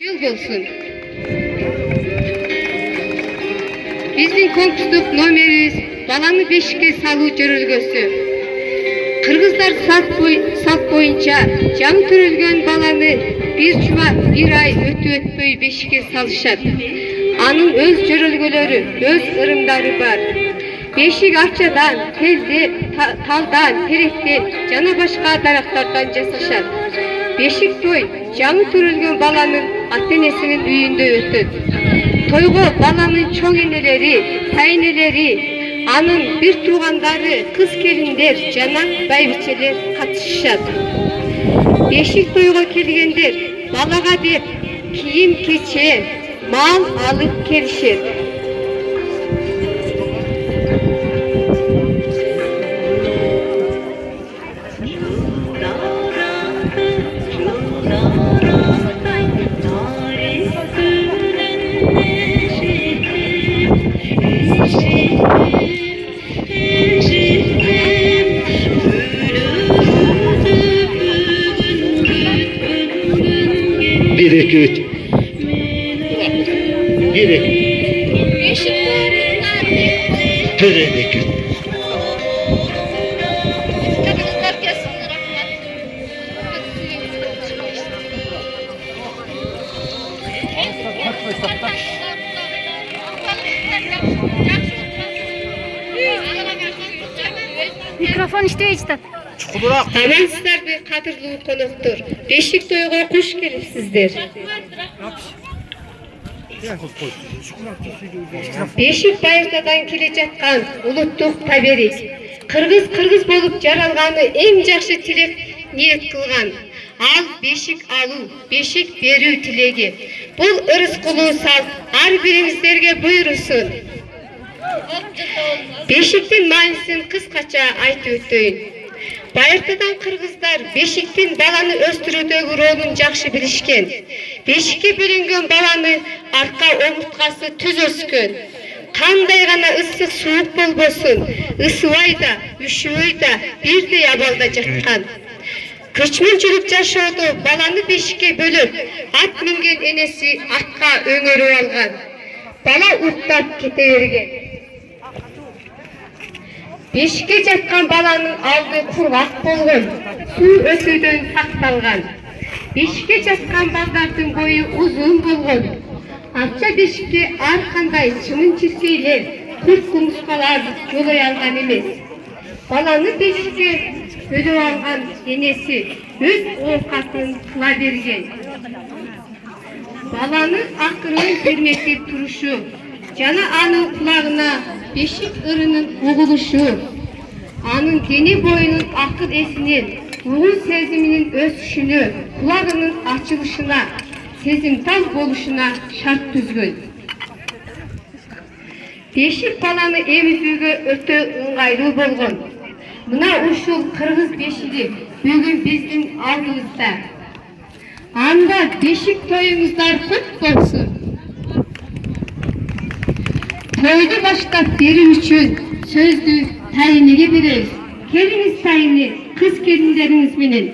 Yıl olsun. Bizning konkursluk nomerimiz balаны beşikке салуу жөрөлгөсү. Кыргыздар сат боюнча жаңы төрөлгөн баланы bir ay өтпөй бешикке салышат. Анын өз жөрөлгөлөрү, өз ырымдары бар. Бешик акчадан, телден, талдан, теректен жана башка дарактардан жасашат. Бешик той жаңы төрөлгөн баланын ата-энесинин үйүндө өтөт. Тойго баланын чоң энелери, тайнелери, анын бир туугандары, кыз келиндер жана байбичелер катышышат. Бешик тойго келгендер балага деп кийим кече, мал алып келишет. Bir, iki, üç. Bir, iki. Tören iki. Mikrofon işteye çıtat. Амансыздарбы, кадырлуу коноктор. Бешик тойго куш келипсиздер. Бешик байыртадан келе жаткан улуттук таберик. Кыргыз болуп жаралганы эң жакшы тилек ниет кылган. Ал бешик алуу, бешик берүү тилеги. Бул ырыскулуу салт ар бириңиздерге буйрусун. Бешиктин маанисин кыскача айтып өтөйүн. Байыртадан кыргыздар бешиктин баланы өстүрүүдөгү ролун жакшы билишкен. Бешикке бөлүнгөн баланы арка омурткасы түз өскөн. Кандай гана ысык суук болбосун, ысыбай да, үшүбөй да бирдей абалда жаткан. Көчмөнчүлүк жашоодо баланы бешикке бөлүп, ат минген энеси атка өңөрүп алган. Бала уктап кете берген. Бешикке жаткан баланын алды кургак болгон, суу өтүүдөн сакталган. Бешикке жаткан балдардын бою узун болгон. Акча бешикке ар кандай чымын-чиркейлер, курт-кумурскалар жолой алган эмес. Баланы бешикке бөлүп алган энеси өз оокатын кыла берген. Баланы акырын бермектеп турушу жана анын кулагына бешик ырынын угулушу, анын дене боюнун акыл эсинин, угул сезиминин өсүшүнө, кулагынын ачылышына, сезимтал болушуна шарт түзгөн. Бешик баланы эмизүүгө өтө ыңгайлуу болгон. Мына ушул кыргыз бешиги бүгүн биздин алдыбызда. Анда бешик тоюңуздар кут болсун. Toydu başlap berүү үчүн сөздү тайынеге беребиз. Келиңиz тайыны кыз келиндериңиз менен.